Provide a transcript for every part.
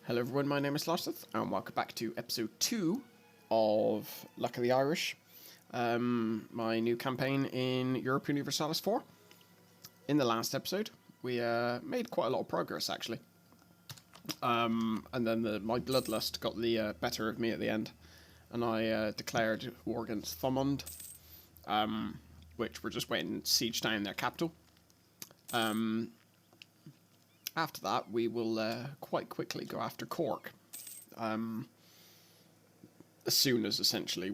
Hello everyone, my name is Larseth, and welcome back to episode 2 of Luck of the Irish, my new campaign in Europa Universalis IV. In the last episode, we made quite a lot of progress, actually. And then my bloodlust got the better of me at the end, and I declared war against Thomond, which we're just waiting to siege down their capital. After that, we will quite quickly go after Cork. As soon as, essentially,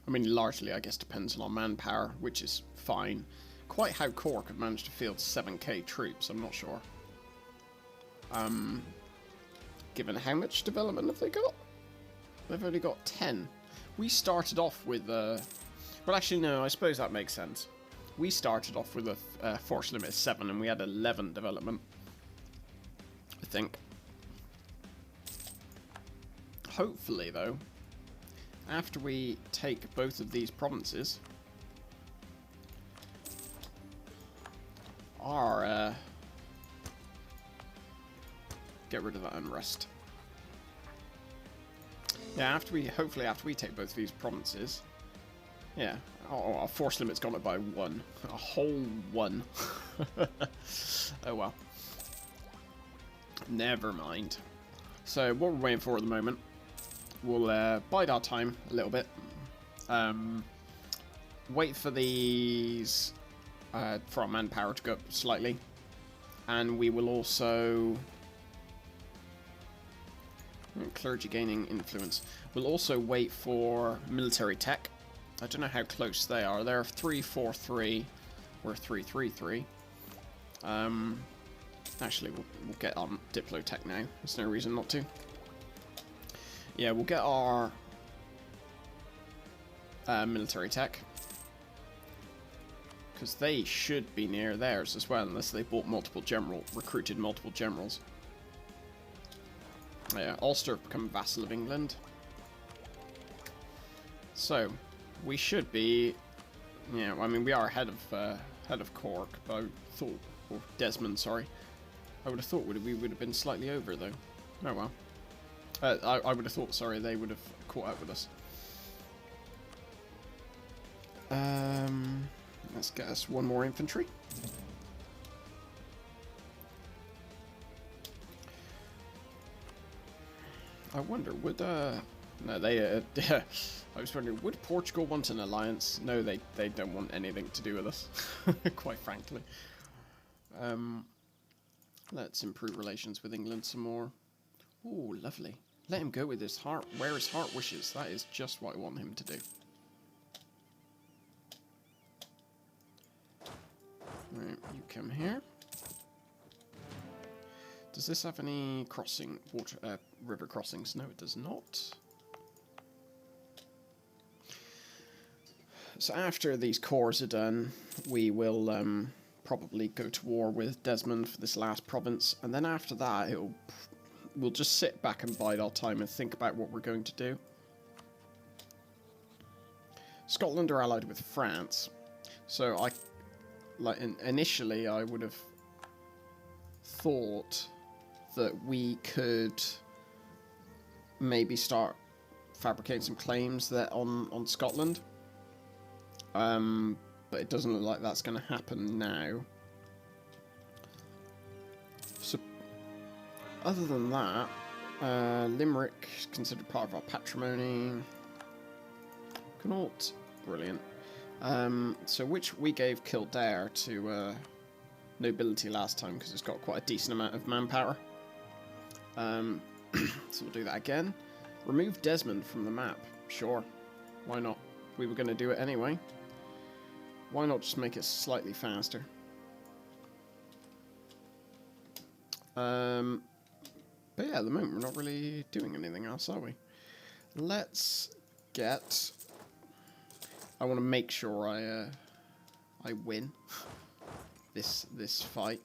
I mean, largely, I guess, depends on manpower, which is fine. Quite how Cork have managed to field 7k troops, I'm not sure. Given how much development have they got? They've only got 10. We started off with... well, actually, no, I suppose that makes sense. We started off with a force limit of 7, and we had 11 development, I think. Hopefully, though, after we take both of these provinces, our get rid of that unrest. Yeah, hopefully after we take both of these provinces, yeah, our force limit's gone up by 1. A whole 1. Oh well. Never mind. So, what we're waiting for at the moment, we'll bide our time a little bit. Wait for these, for our manpower to go up slightly. And we will also... Clergy gaining influence. We'll also wait for military tech. I don't know how close they are. They're 3-4-3. We're 3-3-3. Actually, we'll get on Diplotech now. There's no reason not to. Yeah, we'll get our military tech. Because they should be near theirs as well, unless they bought recruited multiple generals. Yeah, Ulster have become vassal of England. So... we should be, yeah. I mean, we are ahead of Cork, but I thought, or Desmond, sorry. I would have thought we would have been slightly over though. Oh well. I would have thought, sorry, they would have caught up with us. Let's get us one more infantry. I wonder, would no, they I was wondering, would Portugal want an alliance? No, they don't want anything to do with us, quite frankly. Let's improve relations with England some more. Ooh, lovely. Let him go with his heart, where his heart wishes. That is just what I want him to do. Right, you come here. Does this have any river crossings? No, it does not. So after these cores are done, we will probably go to war with Desmond for this last province, and then after that, we'll just sit back and bide our time and think about what we're going to do. Scotland are allied with France, so initially I would have thought that we could maybe start fabricating some claims that on Scotland. But it doesn't look like that's going to happen now. So, other than that, Limerick is considered part of our patrimony. Connaught, brilliant. So which we gave Kildare to nobility last time because it's got quite a decent amount of manpower. So we'll do that again. Remove Desmond from the map. Sure, why not? We were going to do it anyway. Why not just make it slightly faster? But yeah, at the moment we're not really doing anything else, are we? Let's get... I want to make sure I win this fight.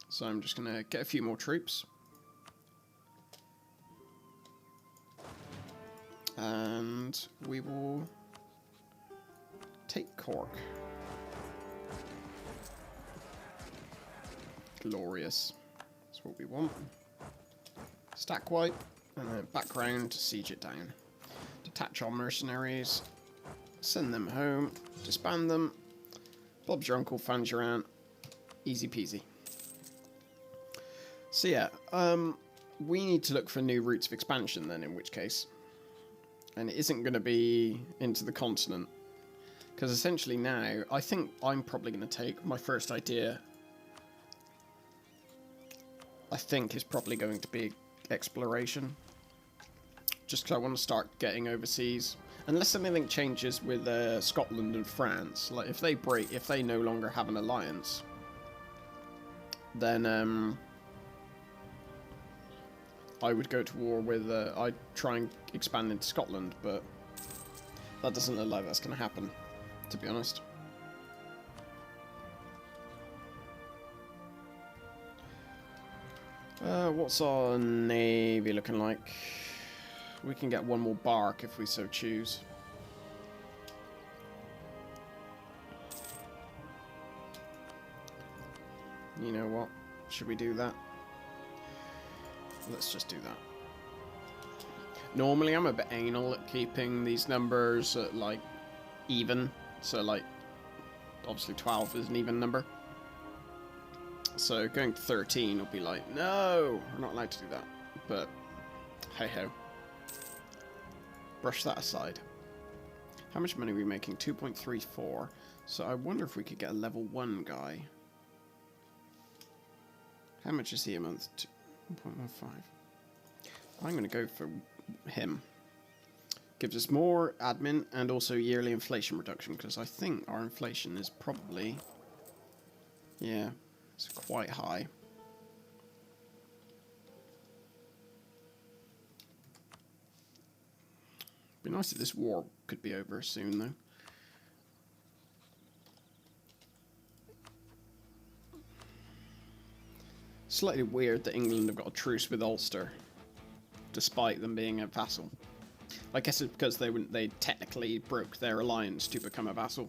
So I'm just going to get a few more troops. And we will take Cork. Glorious. That's what we want. Stack wipe, and then background to siege it down. Detach our mercenaries, send them home, disband them. Bob's your uncle, fans your aunt. Easy peasy. So yeah, we need to look for new routes of expansion then, in which case. And it isn't going to be into the continent. Because essentially now, I think I'm probably going to take my first idea. I think is probably going to be exploration. Just because I want to start getting overseas. Unless anything changes with Scotland and France. Like, if they no longer have an alliance, then I would go to war with, I'd try and expand into Scotland, but that doesn't look like that's going to happen, to be honest. What's our navy looking like? We can get one more bark if we so choose. You know what? Should we do that? Let's just do that. Normally I'm a bit anal at keeping these numbers at, like, even. So, like, obviously 12 is an even number. So going to 13 will be like, no, we're not allowed to do that. But, hey-ho. Brush that aside. How much money are we making? 2.34. So I wonder if we could get a level 1 guy. How much is he a month? 1.15. I'm going to go for him. Gives us more admin and also yearly inflation reduction, because I think our inflation is probably, yeah, it's quite high. Be nice if this war could be over soon, though. Slightly weird that England have got a truce with Ulster, despite them being a vassal. I guess it's because they technically broke their alliance to become a vassal.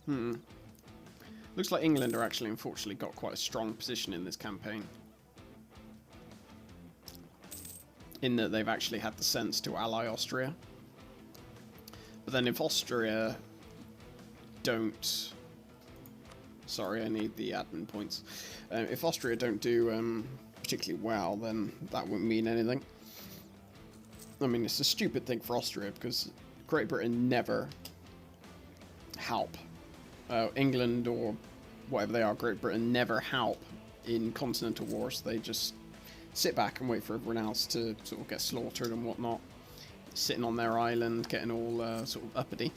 Looks like England are actually, unfortunately, got quite a strong position in this campaign. In that they've actually had the sense to ally Austria. But then if Austria don't... Sorry, I need the admin points. If Austria don't do particularly well, then that won't mean anything. I mean, it's a stupid thing for Austria, because Great Britain never help. England, or whatever they are, Great Britain, never help in continental wars. They just sit back and wait for everyone else to sort of get slaughtered and whatnot. Sitting on their island, getting all sort of uppity.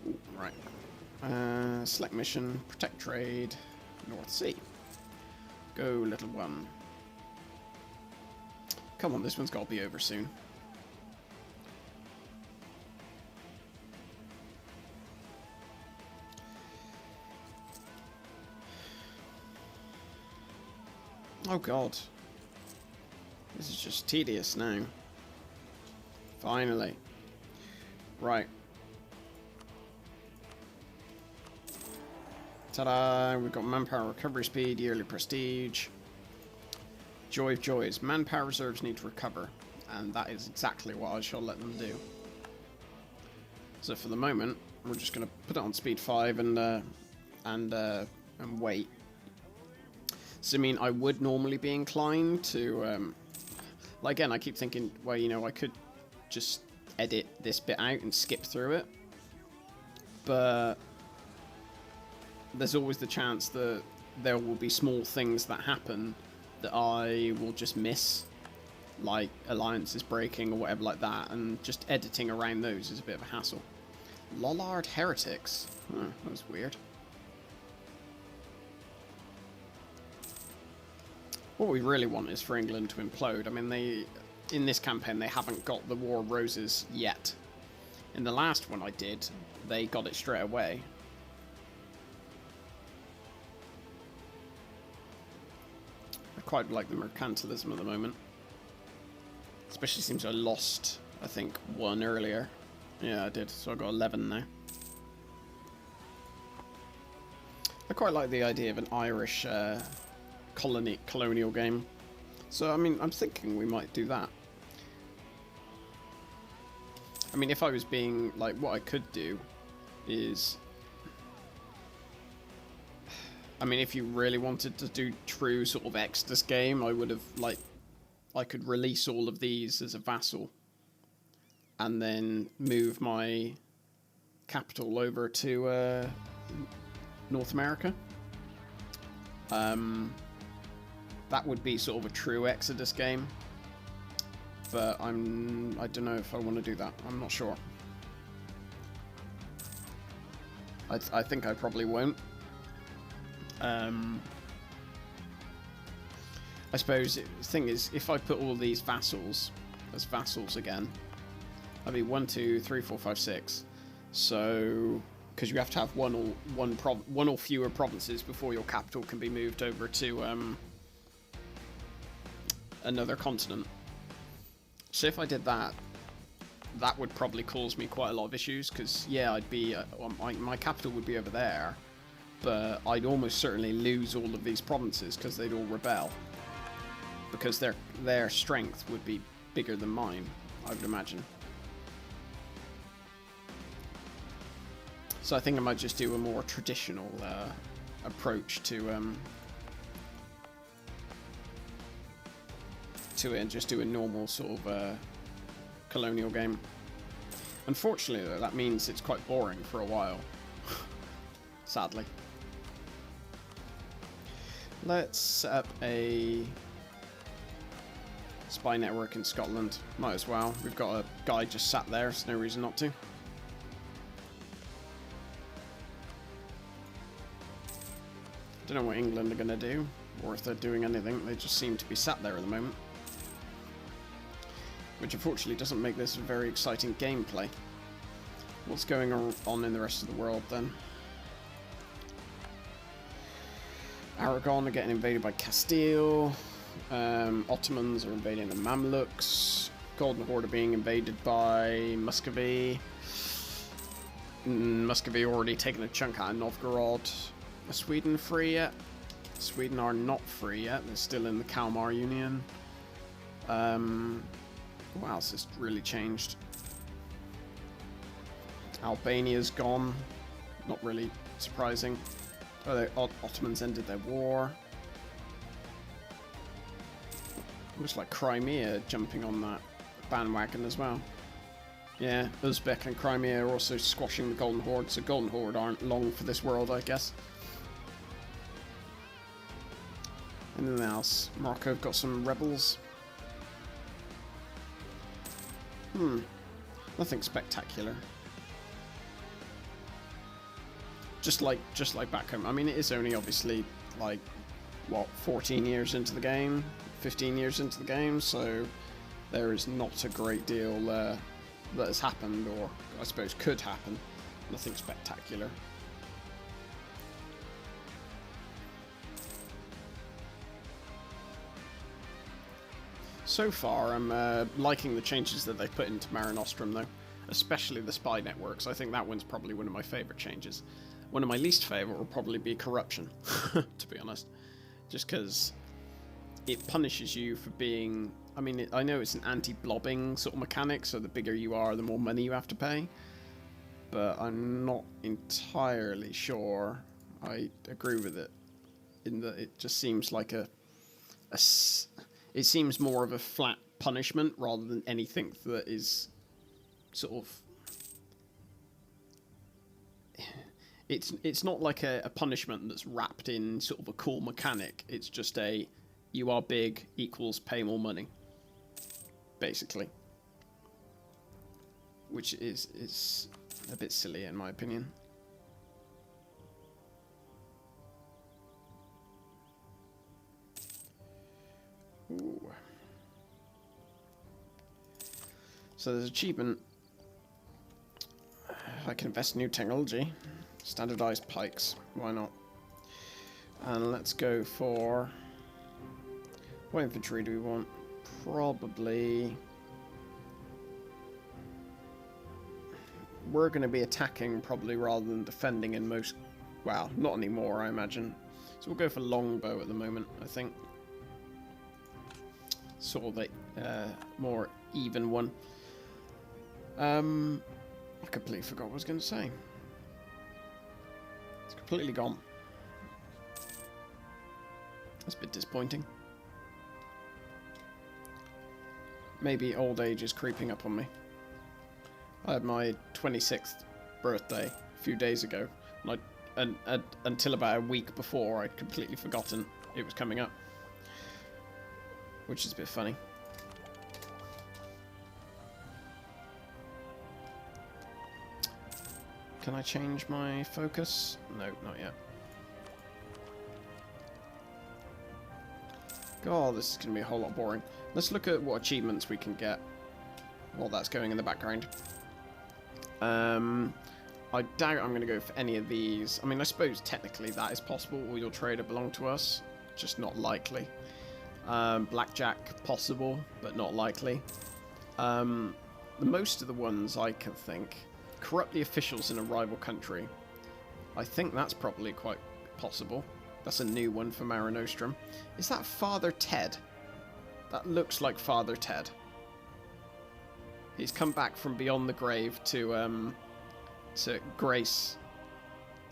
Ooh, right. Select mission, protect trade, North Sea. Go, little one. Come on, this one's got to be over soon. Oh god. This is just tedious now. Finally. Right. Ta-da! We've got manpower recovery speed, yearly prestige. Joy of joys. Manpower reserves need to recover. And that is exactly what I shall let them do. So for the moment, we're just going to put it on speed 5 and wait. So, I mean, I would normally be inclined to... like, again, I keep thinking, well, you know, I could just edit this bit out and skip through it. But there's always the chance that there will be small things that happen that I will just miss, like alliances breaking or whatever like that, and just editing around those is a bit of a hassle. Lollard Heretics. Oh, that was weird. What we really want is for England to implode. I mean, in this campaign, they haven't got the War of Roses yet. In the last one I did, they got it straight away. I quite like the mercantilism at the moment. Especially seems I lost, I think, one earlier. Yeah, I did. So I got 11 now. I quite like the idea of an Irish colonial game. So, I mean, I'm thinking we might do that. I mean, if I was being, like, what I could do is... I mean, if you really wanted to do true sort of Exodus game, I would have, like... I could release all of these as a vassal. And then move my capital over to North America. That would be sort of a true Exodus game. But I don't know if I want to do that. I'm not sure. I think I probably won't. I suppose the thing is, if I put all these vassals as vassals again, that'd be 1, 2, 3, 4, 5, 6. So, because you have to have one or fewer provinces before your capital can be moved over to another continent. So if I did that, that would probably cause me quite a lot of issues, because yeah, I'd be my capital would be over there, but I'd almost certainly lose all of these provinces because they'd all rebel, because their strength would be bigger than mine, I would imagine. So I think I might just do a more traditional approach to it, and just do a normal sort of colonial game. Unfortunately, though, that means it's quite boring for a while. Sadly. Let's set up a spy network in Scotland. Might as well. We've got a guy just sat there, there's no reason not to. Don't know what England are going to do, or if they're doing anything. They just seem to be sat there at the moment. Which unfortunately doesn't make this a very exciting gameplay. What's going on in the rest of the world then? Aragon are getting invaded by Castile. Ottomans are invading the Mamluks. Golden Horde are being invaded by Muscovy. Muscovy already taken a chunk out of Novgorod. Are Sweden free yet? Sweden are not free yet. They're still in the Kalmar Union. Wow, this has really changed. Albania's gone. Not really surprising. Oh, the Ottomans ended their war. Looks like Crimea jumping on that bandwagon as well. Yeah, Uzbek and Crimea are also squashing the Golden Horde, so Golden Horde aren't long for this world, I guess. Anything else? Morocco have got some rebels. Nothing spectacular. Just like back home. I mean, it is only obviously like what, 14 years into the game, 15 years into the game, so there is not a great deal that has happened, or I suppose could happen. Nothing spectacular. So far, I'm liking the changes that they've put into Mare Nostrum, though. Especially the spy networks. I think that one's probably one of my favourite changes. One of my least favourite will probably be corruption, to be honest. Just because it punishes you for being... I mean, I know it's an anti-blobbing sort of mechanic, so the bigger you are, the more money you have to pay. But I'm not entirely sure I agree with it, in that it just seems like it seems more of a flat punishment rather than anything that is sort of... It's not like a punishment that's wrapped in sort of a cool mechanic. It's just a, you are big equals pay more money, basically. Which is a bit silly in my opinion. Ooh. So there's achievement. I can invest in new technology. Standardized pikes. Why not? And let's go for... what infantry do we want? Probably... we're going to be attacking probably rather than defending in most Well, not anymore, I imagine. So we'll go for longbow at the moment, I think. Sort of the more even one. I completely forgot what I was going to say. It's completely gone. That's a bit disappointing. Maybe old age is creeping up on me. I had my 26th birthday a few days ago, and until about a week before, I'd completely forgotten it was coming up. Which is a bit funny. Can I change my focus? No, not yet. God, this is going to be a whole lot boring. Let's look at what achievements we can get while that's going in the background. I doubt I'm going to go for any of these. I mean, I suppose technically that is possible. Will your trader belong to us? Just not likely. Blackjack, possible, but not likely. Most of the ones I can think. Corrupt the officials in a rival country. I think that's probably quite possible. That's a new one for Mare Nostrum. Is that Father Ted? That looks like Father Ted. He's come back from beyond the grave to grace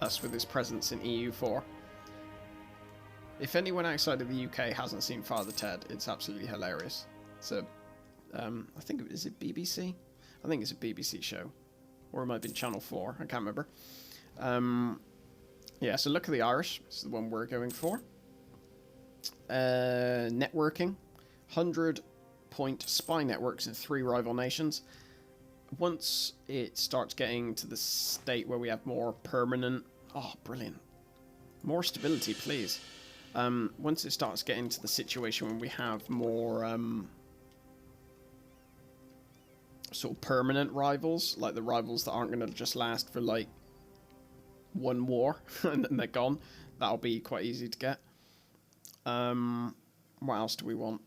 us with his presence in EU4. If anyone outside of the UK hasn't seen Father Ted, it's absolutely hilarious. So, I think, is it BBC? I think it's a BBC show. Or it might have been Channel 4, I can't remember. Yeah, so look at the Irish. This is the one we're going for. Networking. 100-point spy networks in 3 rival nations. Once it starts getting to the state where we have more permanent... Oh, brilliant. More stability, please. Once it starts getting to the situation when we have more sort of permanent rivals, like the rivals that aren't going to just last for like one war and then they're gone, that'll be quite easy to get. What else do we want?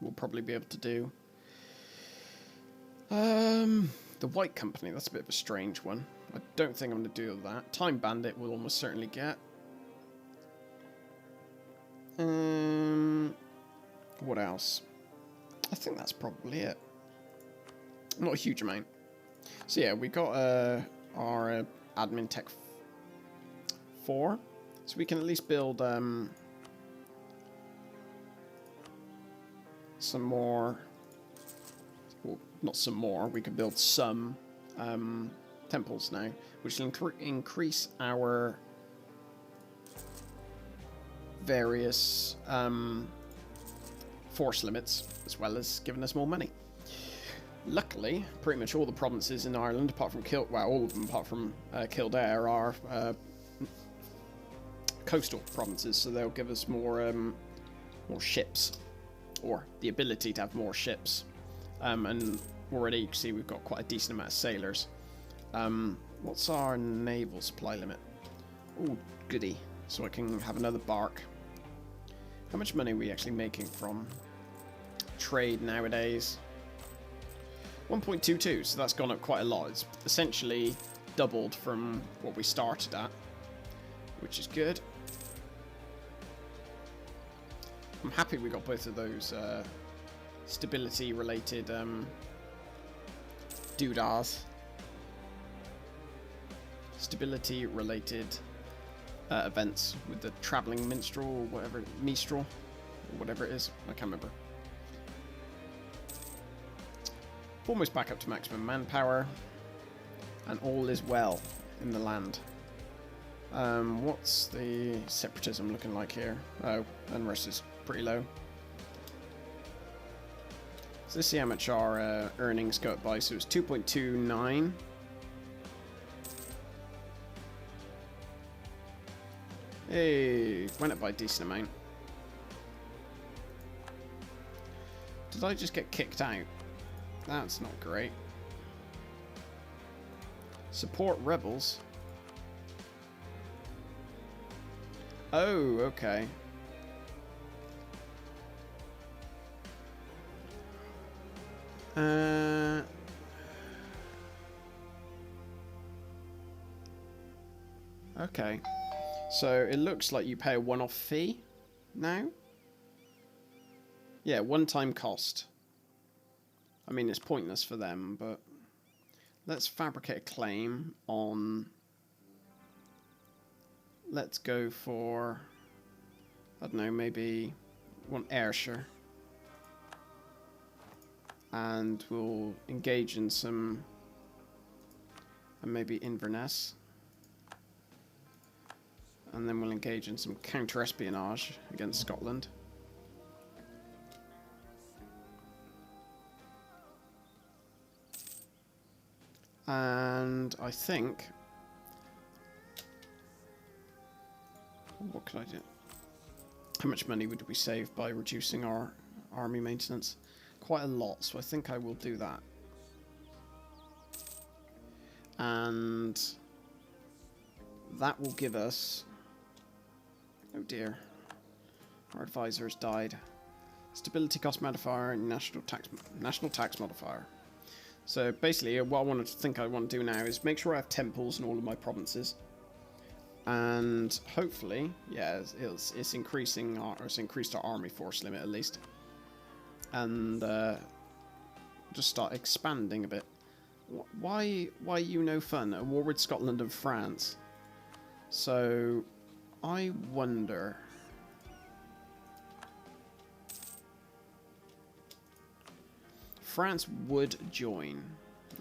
We'll probably be able to do the White Company. That's a bit of a strange one. I don't think I'm going to do that. Time Bandit we'll almost certainly get. What else? I think that's probably it. Not a huge amount. So yeah, we got our admin tech 4, so we can at least build some more. Well, not some more. We could build some temples now, which will increase our various force limits, as well as giving us more money. Luckily, pretty much all the provinces in Ireland, apart from all of them apart from Kildare, are coastal provinces, so they'll give us more ships, or the ability to have more ships. And already you can see we've got quite a decent amount of sailors. What's our naval supply limit? Oh, goody. So I can have another bark. How much money are we actually making from trade nowadays? 1.22, so that's gone up quite a lot. It's essentially doubled from what we started at, which is good. I'm happy we got both of those stability-related doodahs. Stability-related events with the travelling minstrel or whatever, minstrel, or whatever it is. I can't remember. Almost back up to maximum manpower, and all is well in the land. What's the separatism looking like here? Oh, unrest is pretty low. So let's see how much our earnings go up by. So it's 2.29. Hey, went up by a decent amount. Did I just get kicked out? That's not great. Support rebels. Oh, okay. Okay. So it looks like you pay a one-off fee now. Yeah, one-time cost. I mean, it's pointless for them, but let's fabricate a claim on... Let's go for... I don't know, maybe one Ayrshire. And we'll engage in some... And maybe Inverness. And then we'll engage in some counter-espionage against Scotland. And I think... What could I do? How much money would we save by reducing our army maintenance? Quite a lot, so I think I will do that. And that will give us... Oh dear. Our advisor has died. Stability cost modifier and national tax modifier. So basically what I want to do now is make sure I have temples in all of my provinces. And hopefully, yeah, it's increasing it's increased our army force limit at least. And just start expanding a bit. Why you no fun? A war with Scotland and France. So I wonder. France would join.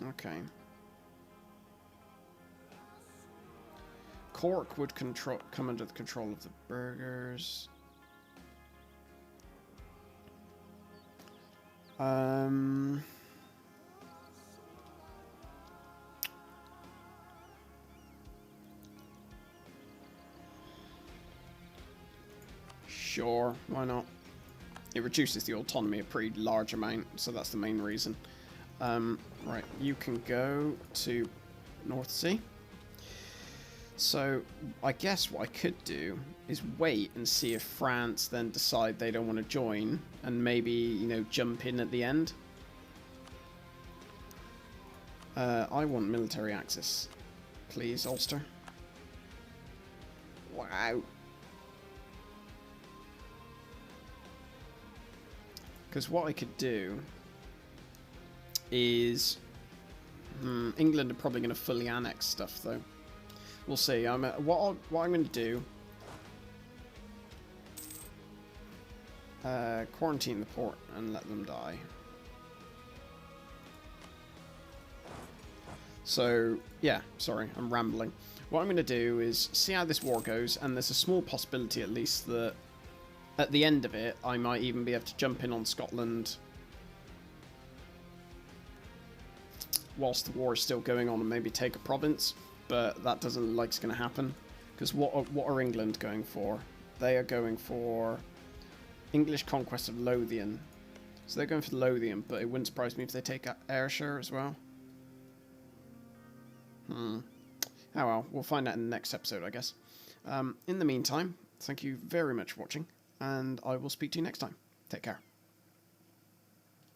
Okay. Cork would come under the control of the burghers. Sure, why not? It reduces the autonomy a pretty large amount, so that's the main reason. Right, you can go to North Sea. So, I guess what I could do is wait and see if France then decide they don't want to join, and maybe, you know, jump in at the end. I want military access. Please, Ulster. Wow. Because what I could do is... England are probably going to fully annex stuff, though. We'll see. What I'm going to do... quarantine the port and let them die. So, yeah, sorry, I'm rambling. What I'm going to do is see how this war goes, and there's a small possibility, at least, that at the end of it, I might even be able to jump in on Scotland whilst the war is still going on and maybe take a province, but that doesn't look like it's going to happen. Because what are England going for? They are going for English conquest of Lothian. So they're going for Lothian, but it wouldn't surprise me if they take Ayrshire as well. Oh well, we'll find out in the next episode, I guess. In the meantime, thank you very much for watching, and I will speak to you next time. Take care.